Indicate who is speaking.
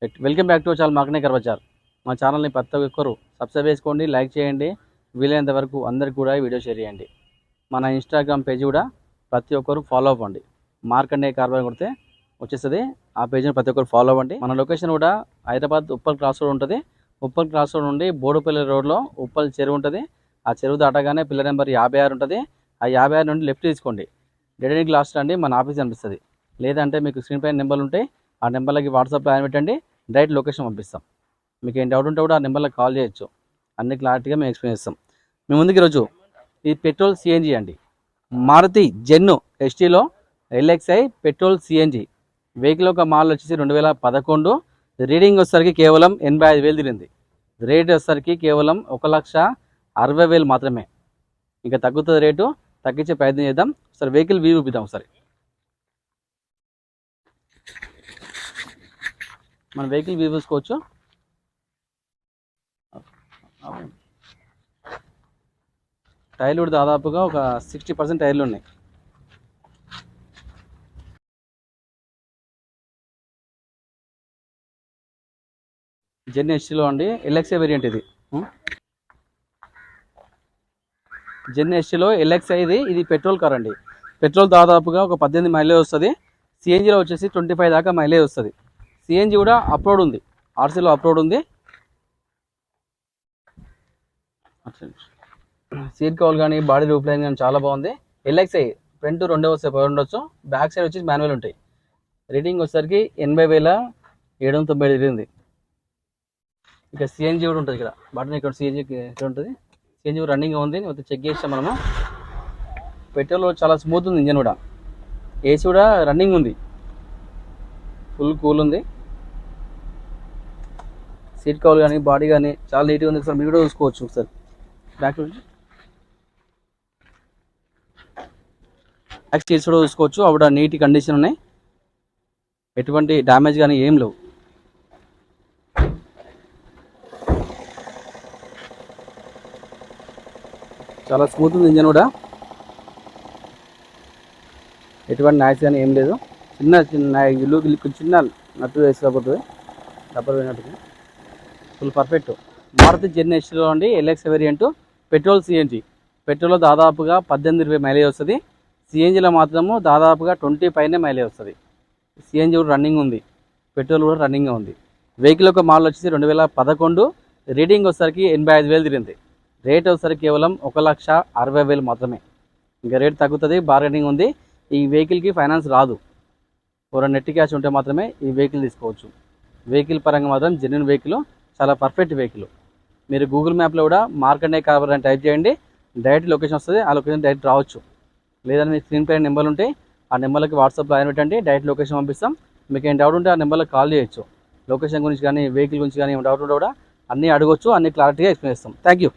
Speaker 1: Welcome back to channel marketing bazaar. మా ఛానల్ని ప్రతి ఒక్కరు సబ్స్క్రైబ్ చేసుకోండి, లైక్ చేయండి, వీలైనంత వరకు అందరికి కూడా వీడియో షేర్ చేయండి. మన ఇన్స్టాగ్రామ్ పేజ్ కూడా ప్రతి ఒక్కరు ఫాలో అవ్వండి. మార్కండే కార్బన్ కొడితే వచ్చేస్తుంది. ఆ పేజ్ని ప్రతి ఒక్కరు ఫాలో అవ్వండి. మన లొకేషన్ కూడా హైదరాబాద్ ఉప్పల్ క్రాస్ రోడ్ ఉంటుంది. ఉప్పల్ క్రాస్ రోడ్ నుండి బోడుపల్లి రోడ్లో ఉప్పల్ చెరువు ఉంటుంది. ఆ చెరువు దాటగానే పిల్లర్ నెంబర్ 56 ఉంటుంది. ఆ 56 నుండి లెఫ్ట్ తీసుకోండి. డెడ్ లాస్ట్ అండి మన ఆఫీస్ అనిపిస్తుంది. లేదంటే మీకు స్క్రీన్ పైన నెంబర్లు ఉంటాయి. ఆ నెంబర్లకి వాట్సాప్లో ఆయన పెట్టండి, డైరెక్ట్ లొకేషన్ పంపిస్తాం. మీకు ఏం డౌట్ ఉంటే కూడా ఆ నెంబర్లో కాల్ చేయొచ్చు. అన్ని క్లారిటీగా మేము ఎక్స్ప్లెయిన్ చేస్తాం. మేము ముందుకు ఈరోజు ఈ పెట్రోల్ సిఎన్జి అండి, మారుతి జెన్ను ఎస్టీలో ఎల్ఎక్స్ఐ పెట్రోల్ సిఎన్జి వెహికల్ ఒక మోడల్ వచ్చేసి 2011. రీడింగ్ వచ్చేసరికి కేవలం 85,000 తిరిగింది. రేట్ వచ్చేసరికి కేవలం 1,60,000 మాత్రమే. ఇంకా తగ్గుతుంది రేటు, తగ్గించే ప్రయత్నం చేద్దాం. ఒకసారి వెహికల్ వ్యూ చూపిద్దాం. ఒకసారి మన వెహికల్ వ్యూ చూసుకోవచ్చు. టైర్లు కూడా దాదాపుగా ఒక 60% టైర్లు ఉన్నాయి. జెన్ ఎస్టీలో అండి, ఎల్ఎక్స్ఐ వేరియంట్ ఇది. జెన్ ఎస్టీలో ఎల్ఎక్స్ఐ ఇది పెట్రోల్ కార్ అండి. పెట్రోల్ దాదాపుగా ఒక 18 మైలేజ్ వస్తుంది. సిఎన్జిలో వచ్చేసి 25 దాకా మైలేజ్ వస్తుంది. సిఎన్జి కూడా అప్లోడ్ ఉంది, ఆర్సీలో అప్లోడ్ ఉంది. సీట్ కవర్ కానీ బాడీ రూప్లైన్ కానీ చాలా బాగుంది. ఎల్ఎక్స్ఐ ఫ్రంట్ 2 వస్తాయి, ఉండొచ్చు. బ్యాక్ సైడ్ వచ్చి మాన్యువల్ ఉంటాయి. రేటింగ్ వచ్చేసరికి 80,790 తిరిగింది. ఇక సిఎన్జి కూడా ఉంటుంది ఇక్కడ, బటన్ ఇక్కడ సిఎన్జి ఇక్కడ ఉంటుంది. సిఎన్జి రన్నింగ్ ఉంది, మొత్తం చెక్ చేసాం మనము. పెట్రోల్ చాలా స్మూత్ ఉంది, ఇంజన్ కూడా. ఏసీ కూడా రన్నింగ్ ఉంది, ఫుల్ కూల్ ఉంది. సీట్ కవర్ కానీ బాడీ కానీ చాలా నీట్గా ఉంది. ఒకసారి మీరు కూడా చూసుకోవచ్చు. ఒకసారి బ్యాక్ సీట్స్ కూడా చూసుకోవచ్చు. అప్పుడు నీట్ కండిషన్ ఉన్నాయి, ఎటువంటి డ్యామేజ్ కానీ ఏం లేవు. చాలా స్మూత్ ఉంది ఇంజన్ కూడా, ఎటువంటి నాయిస్ కానీ ఏం లేదు. చిన్న నట్టు వేసుకోకపోతుంది, డబ్బర్ పోయినట్టుగా ఫుల్ పర్ఫెక్ట్. మారుతి జెన్ ఎస్టీలో అండి, ఎల్ఎక్స్ వేరియంట్ పెట్రోల్ సిఎన్జి. పెట్రోల్లో దాదాపుగా 18-20 మైలేజ్ వస్తుంది. సిఎన్జిలో మాత్రము దాదాపుగా 20 పైనే మైలేజ్ వస్తుంది. సిఎన్జి కూడా రన్నింగ్ ఉంది, పెట్రోల్ కూడా రన్నింగ్గా ఉంది. వెహికల్ ఒక మోడల్ వచ్చేసి 2011. రీడింగ్ వచ్చేసరికి 85,000 తిరిగింది. రేట్ వచ్చేసరికి కేవలం 1,60,000 మాత్రమే. ఇంకా రేట్ తగ్గుతుంది, బార్గెనింగ్ ఉంది. ఈ వెహికల్కి ఫైనాన్స్ రాదు. ఒక నెట్ క్యాష్ ఉంటే మాత్రమే ఈ వెహికల్ తీసుకోవచ్చు. వెహికల్ పరంగా మాత్రం జెన్యూన్ వెహికల్, చాలా పర్ఫెక్ట్ వెహికల్. మీరు గూగుల్ మ్యాప్లో కూడా మార్కండే కార్బన్ అని టైప్ చేయండి, డైరెక్ట్ లొకేషన్ వస్తుంది. ఆ లొకేషన్ డైరెక్ట్ రావచ్చు. లేదంటే మీ స్క్రీన్ పైన నెంబర్లు ఉంటాయి, ఆ నెంబర్లకి వాట్సాప్లో ఆయన పెట్టండి, డైరెక్ట్ లొకేషన్ పంపిస్తాం. మీకు ఏం డౌట్ ఉంటే ఆ నెంబర్లో కాల్ చేయొచ్చు. లొకేషన్ గురించి కానీ వెహికల్ గురించి కానీ ఏం డౌట్ ఉంటే కూడా అన్నీ అడగొచ్చు, అన్ని క్లారిటీగా ఎక్స్ప్లెయిన్ చేస్తాం. Thank you.